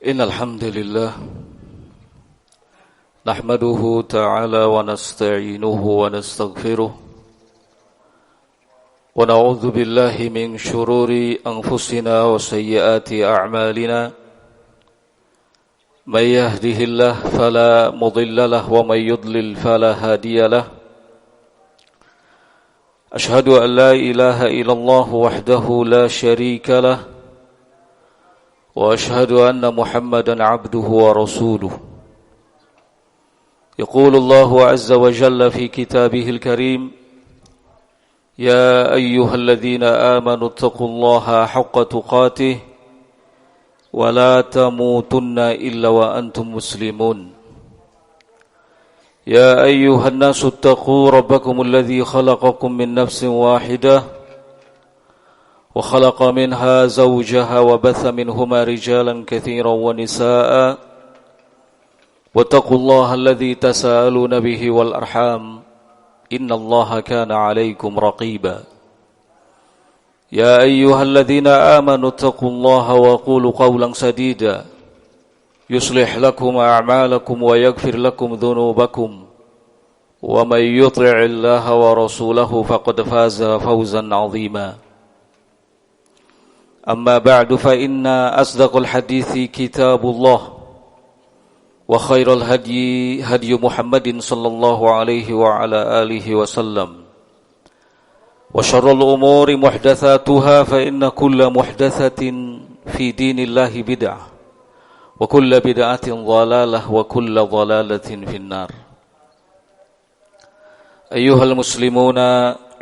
إن الحمد لله نحمده تعالى ونستعينه ونستغفره ونعوذ بالله من شرور أنفسنا وسيئات أعمالنا من يهده الله فلا مضل له ومن يضلل فلا هادي له أشهد أن لا إله إلا الله وحده لا شريك له وأشهد أن محمدا عبده ورسوله يقول الله عز وجل في كتابه الكريم يا أيها الذين آمنوا اتقوا الله حق تقاته ولا تموتن إلا وأنتم مسلمون يا أيها الناس اتقوا ربكم الذي خلقكم من نفس واحدة وخلق منها زوجها وبث منهما رجالا كثيرا ونساء واتقوا الله الذي تساءلون به والأرحام إن الله كان عليكم رقيبا يا أيها الذين آمنوا اتقوا الله وقولوا قولا سديدا يصلح لكم أعمالكم ويغفر لكم ذنوبكم ومن يطع الله ورسوله فقد فاز فوزا عظيما أما بعد فإن أصدق الحديث كتاب الله وخير الهدي هدي محمد صلى الله عليه وعلى آله وسلم وشر الأمور محدثاتها فإن كل محدثة في دين الله بدعة وكل بدعة ضلالة وكل ضلالة في النار أيها المسلمون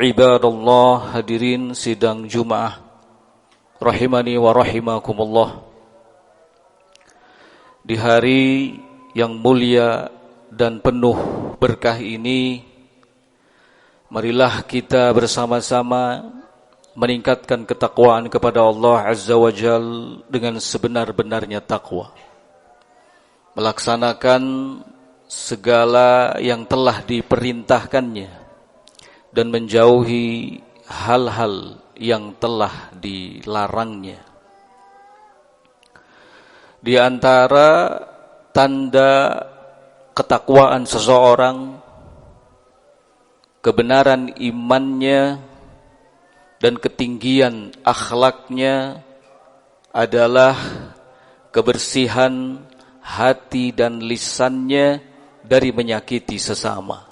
عباد الله hadirin sidang Jumaah rahimani wa rahimakumullah. Di hari yang mulia dan penuh berkah ini, marilah kita bersama-sama meningkatkan ketakwaan kepada Allah Azza wa Jal dengan sebenar-benarnya takwa, melaksanakan segala yang telah diperintahkannya dan menjauhi hal-hal yang telah dilarangnya. Di antara tanda ketakwaan seseorang, kebenaran imannya dan ketinggian akhlaknya adalah kebersihan hati dan lisannya dari menyakiti sesama.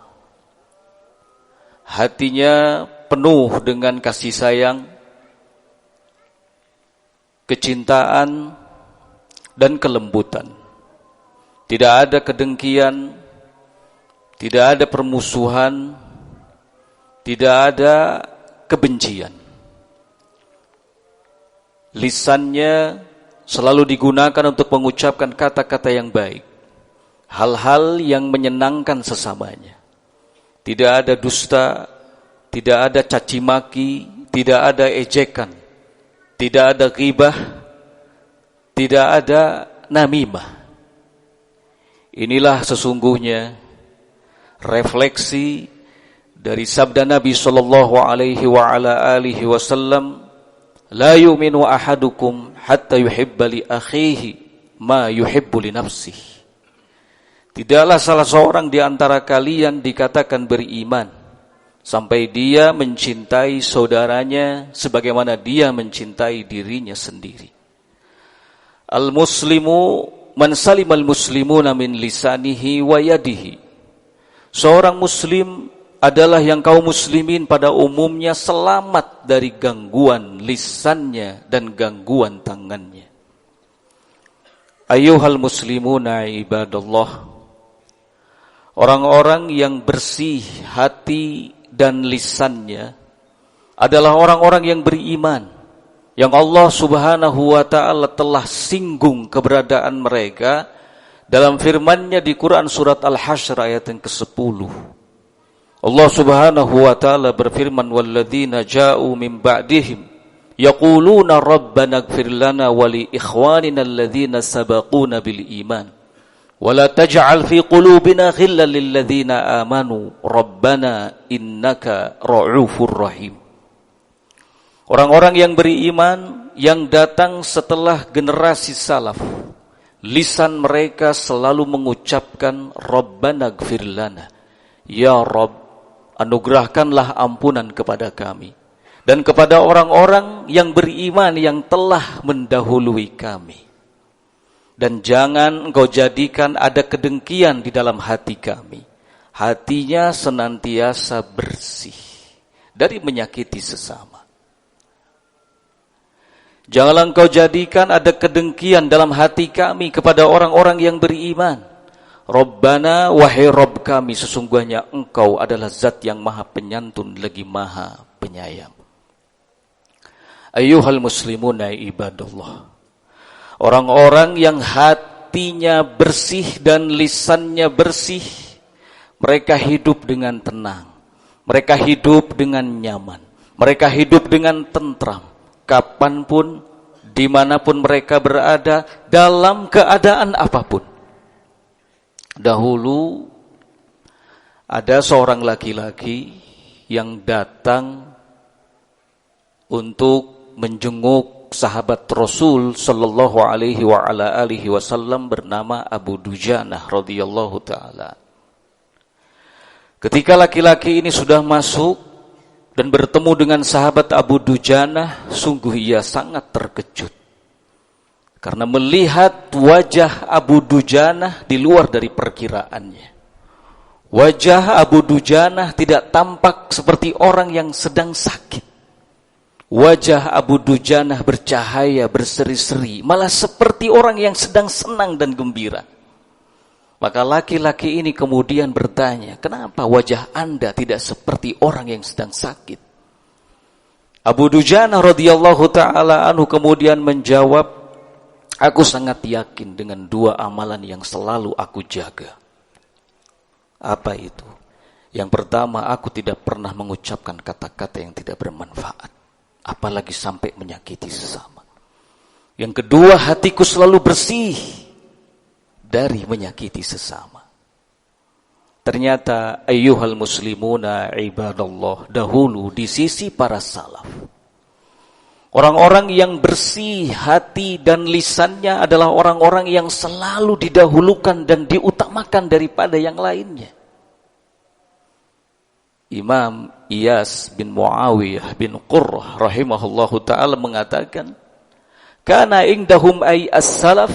Hatinya penuh dengan kasih sayang, kecintaan, dan kelembutan. Tidak ada kedengkian, tidak ada permusuhan, tidak ada kebencian. Lisannya selalu digunakan untuk mengucapkan kata-kata yang baik, hal-hal yang menyenangkan sesamanya. Tidak ada dusta, tidak ada caci maki, tidak ada ejekan, tidak ada ghibah, tidak ada namimah. Inilah sesungguhnya refleksi dari sabda Nabi sallallahu alaihi wa ala alihi wasallam, la yu'minu ahadukum hatta yuhibba li akhihi ma yuhibbu li nafsihi. Tidaklah salah seorang di antara kalian dikatakan beriman sampai dia mencintai saudaranya sebagaimana dia mencintai dirinya sendiri. Al-muslimu man salimal muslimuna min lisanihi wa yadihi. Seorang muslim adalah yang kaum muslimin pada umumnya selamat dari gangguan lisannya dan gangguan tangannya. Ayyuhal muslimuna ibadallah. Orang-orang yang bersih hati dan lisannya adalah orang-orang yang beriman, yang Allah Subhanahu wa ta'ala telah singgung keberadaan mereka dalam firman-Nya di Quran surat Al-Hasyr ayat yang ke-10. Allah Subhanahu wa ta'ala berfirman, walladzina ja'u min ba'dihim yaquluna rabbana ighfir lana wa li ikhwanina alladzina sabaquna bil iman wala taj'al fi qulubina ghillan lil ladzina amanu rabbana innaka ra'ufur rahim. Orang-orang yang beriman yang datang setelah generasi salaf, lisan mereka selalu mengucapkan Rabbana gfir lana, ya Rabb, anugerahkanlah ampunan kepada kami dan kepada orang-orang yang beriman yang telah mendahului kami. Dan jangan engkau jadikan ada kedengkian di dalam hati kami. Hatinya senantiasa bersih dari menyakiti sesama. Janganlah engkau jadikan ada kedengkian dalam hati kami kepada orang-orang yang beriman. Rabbana, wahai Rabb kami, sesungguhnya engkau adalah zat yang maha penyantun lagi maha penyayang. Ayyuhal muslimuna ibadallah. Orang-orang yang hatinya bersih dan lisannya bersih, mereka hidup dengan tenang, mereka hidup dengan nyaman, mereka hidup dengan tentram, kapanpun, dimanapun mereka berada, dalam keadaan apapun. Dahulu ada seorang laki-laki yang datang untuk menjenguk sahabat Rasul sallallahu alaihi wa ala alihi wasallam bernama Abu Dujanah radhiyallahu taala. Ketika laki-laki ini sudah masuk dan bertemu dengan sahabat Abu Dujanah, sungguh ia sangat terkejut karena melihat wajah Abu Dujanah di luar dari perkiraannya. Wajah Abu Dujanah tidak tampak seperti orang yang sedang sakit. Wajah Abu Dujanah bercahaya, berseri-seri, malah seperti orang yang sedang senang dan gembira. Maka laki-laki ini kemudian bertanya, kenapa wajah Anda tidak seperti orang yang sedang sakit? Abu Dujanah radhiyallahu ta'ala anhu kemudian menjawab, aku sangat yakin dengan dua amalan yang selalu aku jaga. Apa itu? Yang pertama, aku tidak pernah mengucapkan kata-kata yang tidak bermanfaat, apalagi sampai menyakiti sesama. Yang kedua, hatiku selalu bersih dari menyakiti sesama. Ternyata ayyuhal muslimuna ibadallah, dahulu di sisi para salaf, orang-orang yang bersih hati dan lisannya adalah orang-orang yang selalu didahulukan dan diutamakan daripada yang lainnya. Imam Iyas bin Muawiyah bin Qurrah rahimahullahu ta'ala mengatakan, kana indahum ay as-salaf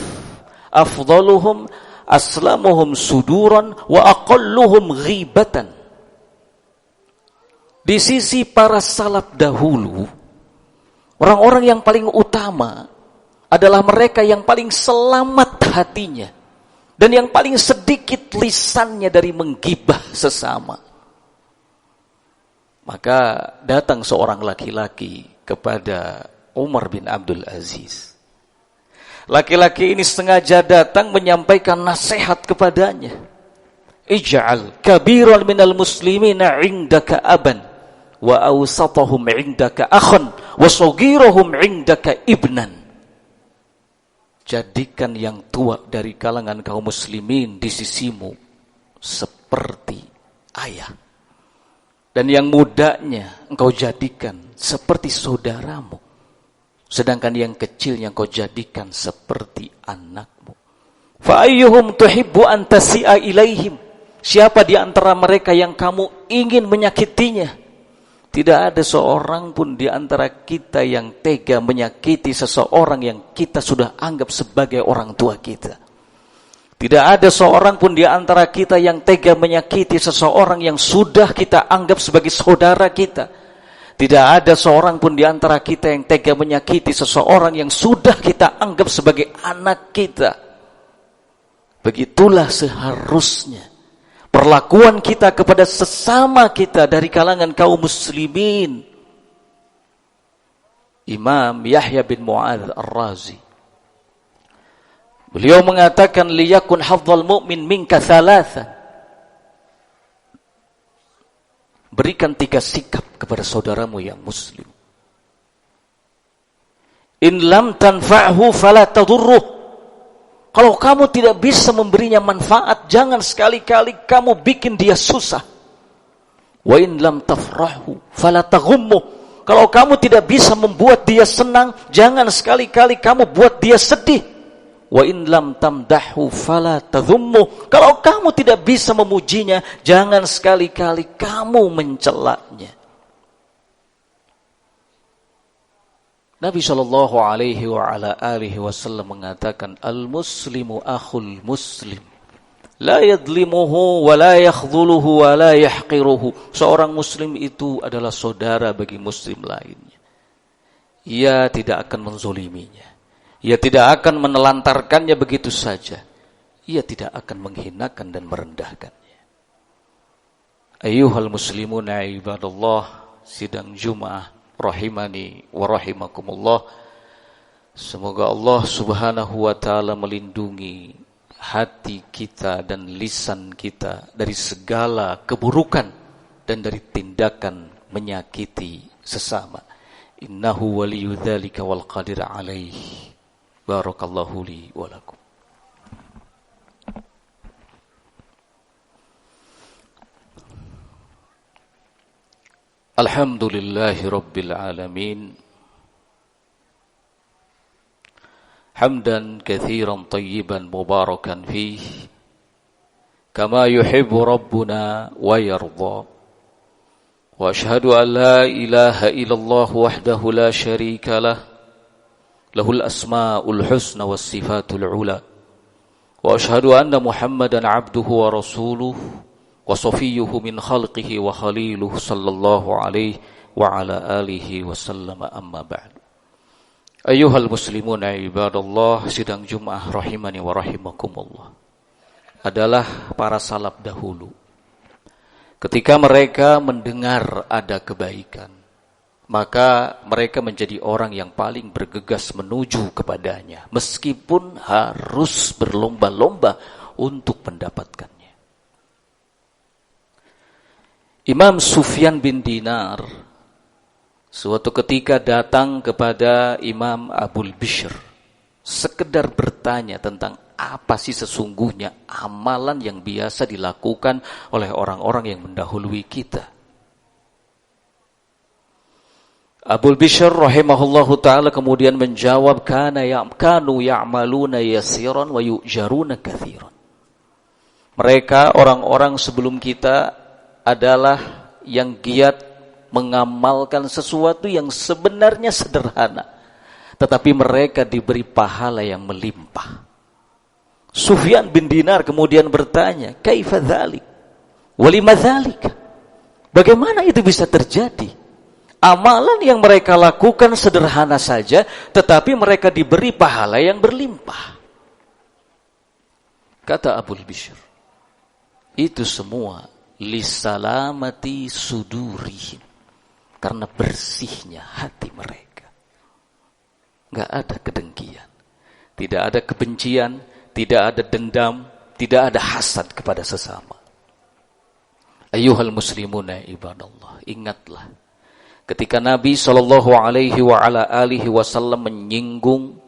afdaluhum aslamuhum suduran wa aqalluhum ghibatan. Di sisi para salaf dahulu, orang-orang yang paling utama adalah mereka yang paling selamat hatinya dan yang paling sedikit lisannya dari menggibah sesama. Maka datang seorang laki-laki kepada Umar bin Abdul Aziz. Laki-laki ini sengaja datang menyampaikan nasihat kepadanya. Ij'al kabiran minal muslimina 'indaka aban wa awsatahum 'indaka akhan wa saghirahum 'indaka ibnan. Jadikan yang tua dari kalangan kaum muslimin di sisimu seperti ayah, dan yang mudanya engkau jadikan seperti saudaramu, sedangkan yang kecilnya engkau jadikan seperti anakmu. Fa ayyuhum tuhibbu an tasi'a ilaihim? Siapa di antara mereka yang kamu ingin menyakitinya? Tidak ada seorang pun di antara kita yang tega menyakiti seseorang yang kita sudah anggap sebagai orang tua kita. Tidak ada seorang pun di antara kita yang tega menyakiti seseorang yang sudah kita anggap sebagai saudara kita. Tidak ada seorang pun di antara kita yang tega menyakiti seseorang yang sudah kita anggap sebagai anak kita. Begitulah seharusnya perlakuan kita kepada sesama kita dari kalangan kaum muslimin. Imam Yahya bin Mu'adz Ar-Razi, beliau mengatakan, liyakun hafdzal mu'min minka thalatha. Berikan 3 sikap kepada saudaramu yang muslim. In lam tanfa'hu fala tadurruh. Kalau kamu tidak bisa memberinya manfaat, jangan sekali-kali kamu bikin dia susah. Wa in lam tafrahu fala taghummuh. Kalau kamu tidak bisa membuat dia senang, jangan sekali-kali kamu buat dia sedih. Wa in lam tamdahu fala tadhummu. Kalau kamu tidak bisa memujinya, jangan sekali-kali kamu mencelanya. Nabi sallallahu alaihi wa ala alihi wasallam mengatakan, al-muslimu akhul muslim, la yadlimuhu wa la yakhdhuluhu wa la yahqiruhu. Seorang muslim itu adalah saudara bagi muslim lainnya. Ia tidak akan menzoliminya. Ia tidak akan menelantarkannya begitu saja. Ia tidak akan menghinakan dan merendahkannya. Ayyuhal muslimuna ibadallah, sidang Jumat rahimani wa rahimakumullah. Semoga Allah subhanahu wa ta'ala melindungi hati kita dan lisan kita dari segala keburukan dan dari tindakan menyakiti sesama. Innahu waliyyu dzalika wal qadir alaihi. Barakallahu li wa lakum. Alhamdulillahi rabbil alamin. Hamdan katsiran tayyiban mubarakan fihi kama yuhibbu rabbuna wa yarda. Wa ashhadu an la ilaha illallah wahdahu la syarika lah, lahul asmaul husna was sifatul ula. Wa ashhadu anna Muhammadan abduhu wa rasuluhu wa safiyyuhu min khalqihi wa khaliluhu sallallahu alaihi wa ala alihi wa sallama, amma ba'du. Ayyuhal muslimuna ibadallah, sidang Jum'ah rahimani wa rahimakumullah. Adalah para salaf dahulu, ketika mereka mendengar ada kebaikan, maka mereka menjadi orang yang paling bergegas menuju kepadanya, meskipun harus berlomba-lomba untuk mendapatkannya. Imam Sufyan bin Dinar suatu ketika datang kepada Imam Abul Bishr, sekedar bertanya tentang apa sih sesungguhnya amalan yang biasa dilakukan oleh orang-orang yang mendahului kita. Abul Bishr rahimahullahu ta'ala kemudian menjawab, kanu ya'maluna yasiran wa yu'jaruna katsiran. Mereka orang-orang sebelum kita adalah yang giat mengamalkan sesuatu yang sebenarnya sederhana, tetapi mereka diberi pahala yang melimpah. Sufyan bin Dinar kemudian bertanya, kaifa dzalik? Walima dzalik? Bagaimana itu bisa terjadi? Amalan yang mereka lakukan sederhana saja, tetapi mereka diberi pahala yang berlimpah. Kata Abul Bishr, itu semua lisalamati sudurihim, karena bersihnya hati mereka. Enggak ada kedengkian, tidak ada kebencian, tidak ada dendam, tidak ada hasad kepada sesama. Ayyuhal muslimuna ibadallah, ingatlah ketika Nabi sallallahu alaihi wa ala alihi wasallam menyinggung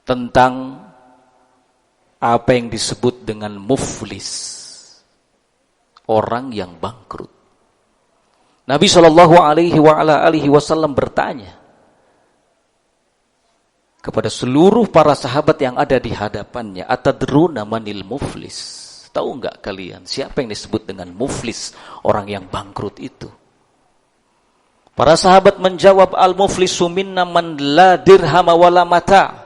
tentang apa yang disebut dengan muflis, orang yang bangkrut. Nabi sallallahu alaihi wa ala alihi wasallam bertanya kepada seluruh para sahabat yang ada di hadapannya, atadruna manil muflis? Tahu enggak kalian siapa yang disebut dengan muflis, orang yang bangkrut itu? Para sahabat menjawab, al-muflisu minna man la dirham wala mata.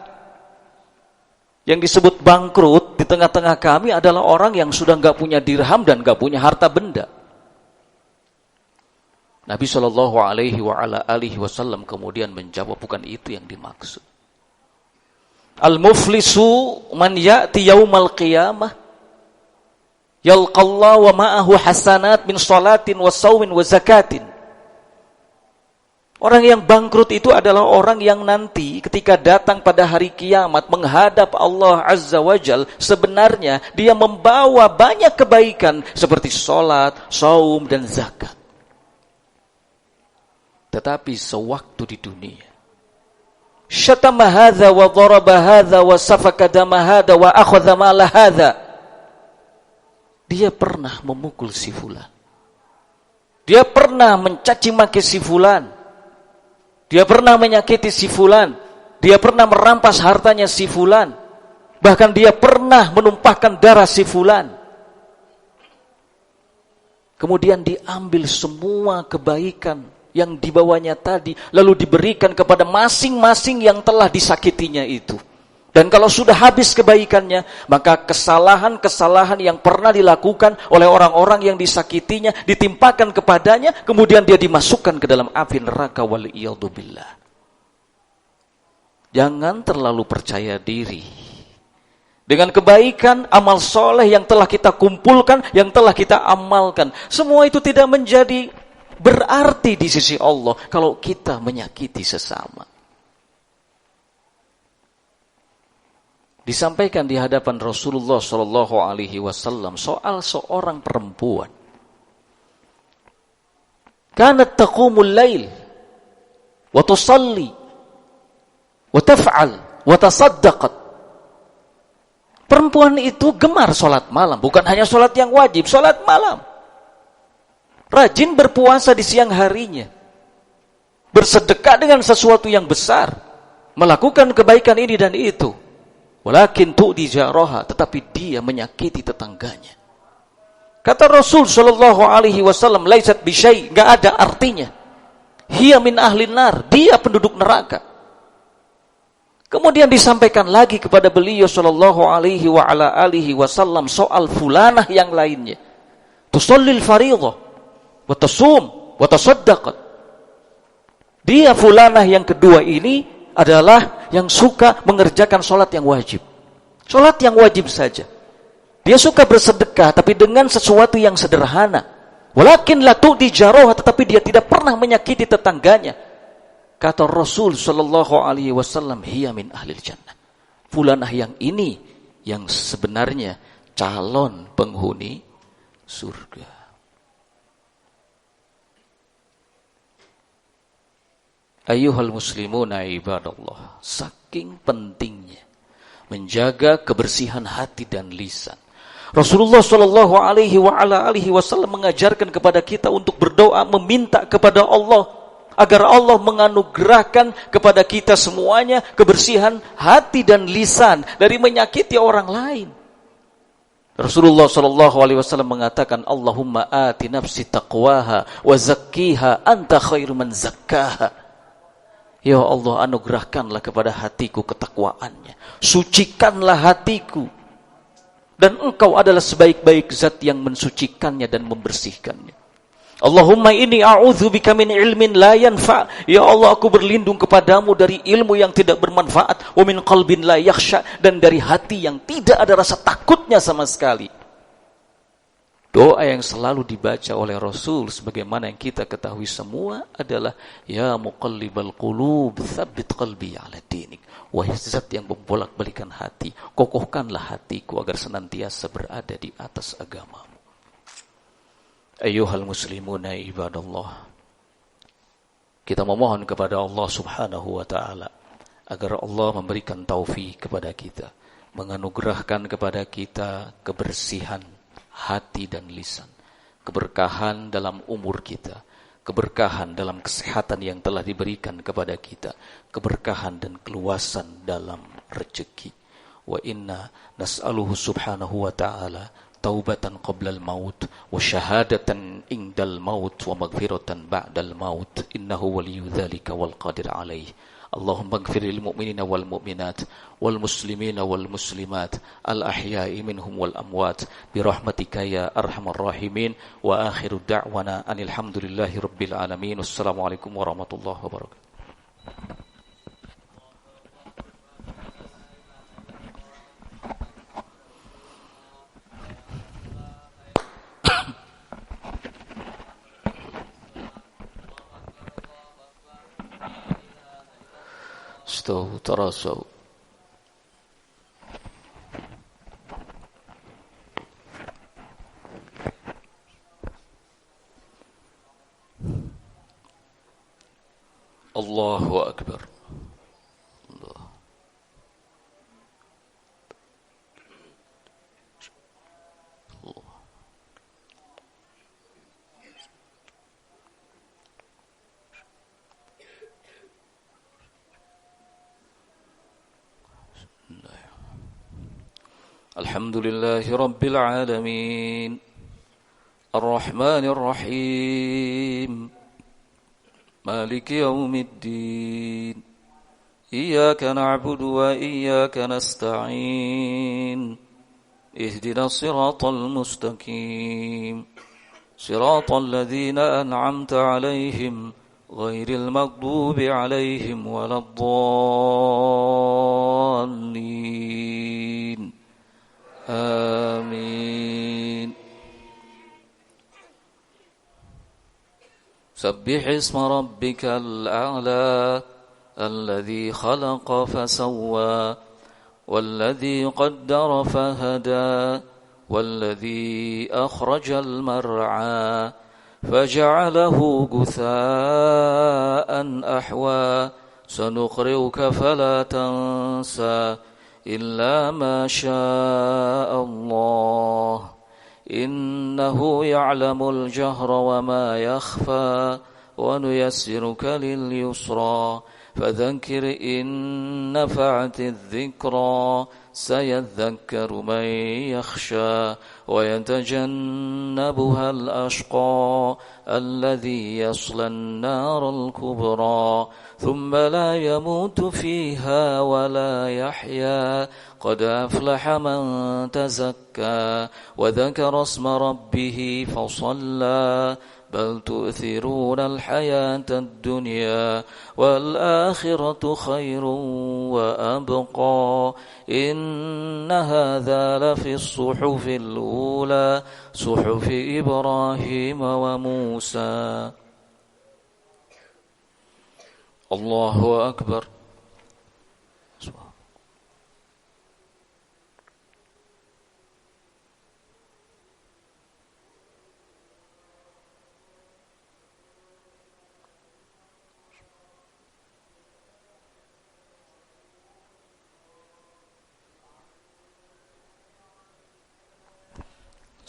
Yang disebut bangkrut di tengah-tengah kami adalah orang yang sudah enggak punya dirham dan enggak punya harta benda. Nabi sallallahu alaihi wa ala alihi wasallam kemudian menjawab, bukan itu yang dimaksud. Al-muflisu man ya'ti yaumal qiyamah yalqallahu wa ma'ahu hasanat min salatin wa shaumin wa zakatin. Orang yang bangkrut itu adalah orang yang nanti ketika datang pada hari kiamat menghadap Allah Azza wa Jal, sebenarnya dia membawa banyak kebaikan seperti salat, saum dan zakat. Tetapi sewaktu di dunia, syatama hadza wa daraba hadza wa safaka dama hadza wa akhadha mala hadza. Dia pernah memukul si fulan. Dia pernah mencaci maki si fulan. Dia pernah menyakiti si fulan. dia pernah merampas hartanya si fulan, bahkan dia pernah menumpahkan darah si fulan. Kemudian diambil semua kebaikan yang dibawanya tadi, lalu diberikan kepada masing-masing yang telah disakitinya itu. Dan kalau sudah habis kebaikannya, maka kesalahan-kesalahan yang pernah dilakukan oleh orang-orang yang disakitinya ditimpakan kepadanya, kemudian dia dimasukkan ke dalam api neraka waliyadzubillah. Jangan terlalu percaya diri dengan kebaikan, amal soleh yang telah kita kumpulkan, yang telah kita amalkan. Semua itu tidak menjadi berarti di sisi Allah kalau kita menyakiti sesama. Disampaikan di hadapan Rasulullah Shallallahu Alaihi Wasallam soal seorang perempuan. Kanat taqumul lail, wa tusalli, wa taf'al, wa tasaddaqat. Perempuan itu gemar sholat malam, bukan hanya sholat yang wajib, sholat malam. Rajin berpuasa di siang harinya, bersedekah dengan sesuatu yang besar, melakukan kebaikan ini dan itu. Walakin tu'di jaraha, tetapi dia menyakiti tetangganya. Kata Rasul sallallahu alaihi wasallam, laisat bisyai, enggak ada artinya. Hiya min ahlin nar, dia penduduk neraka. Kemudian disampaikan lagi kepada beliau sallallahu alaihi wa ala alihi wasallam soal fulanah yang lainnya. Tusallil fardhah wa tasum wa tasaddaqat. Dia fulanah yang kedua ini adalah yang suka mengerjakan sholat yang wajib. Sholat yang wajib saja. Dia suka bersedekah, tapi dengan sesuatu yang sederhana. Walakin la tu'di jaroha, tetapi dia tidak pernah menyakiti tetangganya. Kata Rasul sallallahu alaihi wasallam, hiya min ahlil jannah. Fulanah yang ini yang sebenarnya calon penghuni surga. Ayyuhal muslimuna ibadallah, saking pentingnya menjaga kebersihan hati dan lisan. Rasulullah sallallahu alaihi wa ala alihi wasallam mengajarkan kepada kita untuk berdoa, meminta kepada Allah agar Allah menganugerahkan kepada kita semuanya kebersihan hati dan lisan dari menyakiti orang lain. Rasulullah sallallahu alaihi wasallam mengatakan, Allahumma ati nafsi taqwaha wa zakkiha anta khairu man zakkaha. Ya Allah, anugerahkanlah kepada hatiku ketakwaannya. Sucikanlah hatiku. Dan engkau adalah sebaik-baik zat yang mensucikannya dan membersihkannya. Allahumma inni a'udzubika min ilmin la yanfa'. Ya Allah, aku berlindung kepadamu dari ilmu yang tidak bermanfaat. Wa min qalbin la yakhsha. Dan dari hati yang tidak ada rasa takutnya sama sekali. Doa yang selalu dibaca oleh Rasul sebagaimana yang kita ketahui semua adalah ya muqallibal qulub tsabbit qalbi ala dinik. Wahai zat yang membolak-balikan hati, kokohkanlah hatiku agar senantiasa berada di atas agamamu. Ayyuhal muslimuna ibadallah, kita memohon kepada Allah subhanahu wa ta'ala agar Allah memberikan taufik kepada kita, menganugerahkan kepada kita kebersihan hati dan lisan, keberkahan dalam umur kita, keberkahan dalam kesehatan yang telah diberikan kepada kita, keberkahan dan keluasan dalam rezeki. Wa inna nas'aluhu subhanahu wa ta'ala taubatan qablal maut wa syahadatan indal maut wa maghfiratan ba'dal maut, innahu waliyyu dzalika wal qadir alaih. Allahumma ighfir lil mu'minina wal mu'minat wal muslimina wal muslimat al ahya'i minhum wal amwat bi rahmatika ya arhamar rahimin. Wa akhiru da'wana anil hamdulillahi rabbil alamin. Wassalamualaikum warahmatullahi wabarakatuh. Istawu tarasaw. Allahu akbar. Allah. الحمد لله رب العالمين الرحمن الرحيم مالك يوم الدين إياك نعبد وإياك نستعين اهدنا الصراط المستقيم صراط الذين أنعمت عليهم غير المغضوب عليهم ولا الضالين آمين سبح اسم ربك الأعلى الذي خلق فسوى والذي قدر فهدى والذي أخرج المرعى فجعله غثاء أحوى سنقرئك فلا تنسى إلا ما شاء الله إنه يعلم الجهر وما يخفى ونيسرك لليسرى فذكر إن نفعت الذكرى سيذكر من يخشى ويتجنبها الأشقى الذي يصلى النار الكبرى ثم لا يموت فيها ولا يحيا قد أفلح من تزكى وذكر اسم ربه فصلى بل تؤثرون الحياة الدنيا والآخرة خير وأبقى إن هذا لفي الصحف الأولى صحف إبراهيم وموسى الله أكبر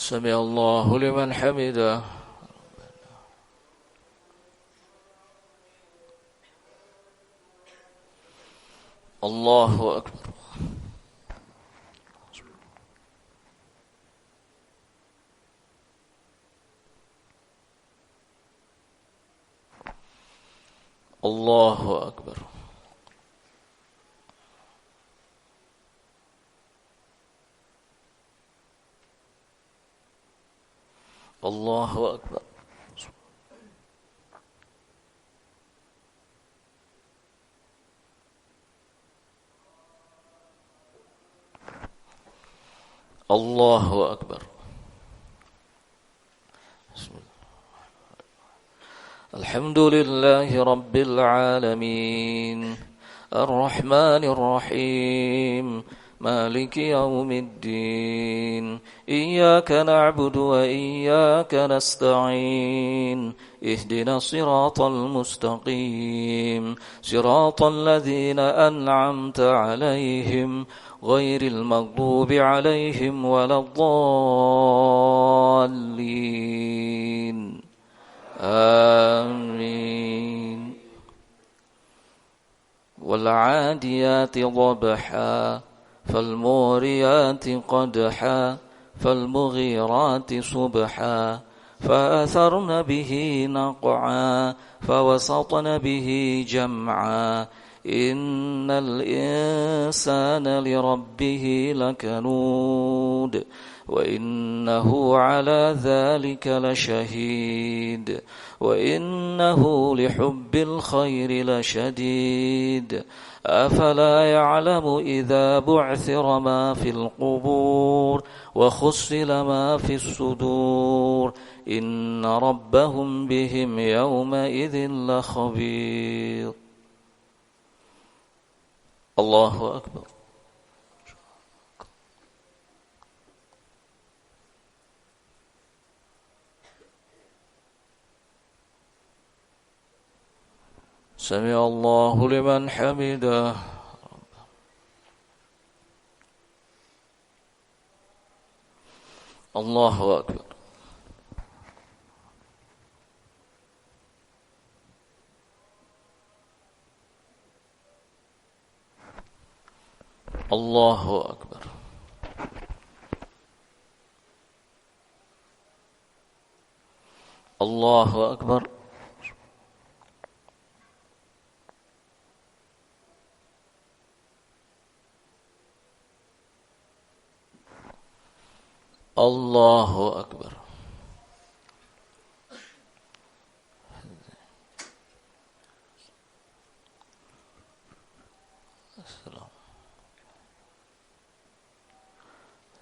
سمع الله لمن حمده الله أكبر الله أكبر الله أكبر الله أكبر الحمد لله رب العالمين الرحمن الرحيم مالك يوم الدين إياك نعبد وإياك نستعين اهدنا الصراط المستقيم صراط الذين أنعمت عليهم غير المغضوب عليهم ولا الضالين آمين والعاديات ضبحا فالموريات قدحا فالمغيرات صبحا فأثرن به نقعا فوسطن به جمعا إن الإنسان لربه لكنود وإنه على ذلك لشهيد وإنه لحب الخير لشديد أفلا يعلم إذا بعثر ما في القبور وحصل ما في الصدور إن ربهم بهم يومئذ لخبير الله أكبر سمع الله لمن حمده الله أكبر الله أكبر Allahu Akbar. Allahu Akbar.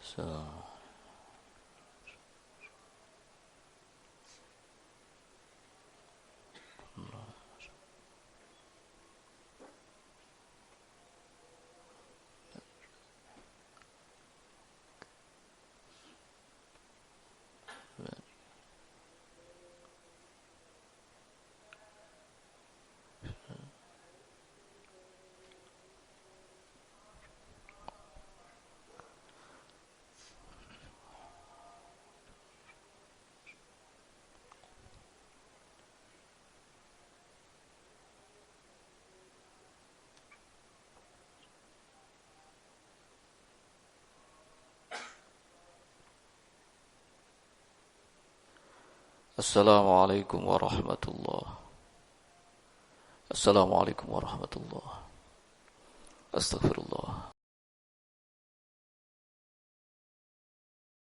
Assalamualaikum. Assalamualaikum warahmatullahi. Assalamualaikum warahmatullahi. Astaghfirullah.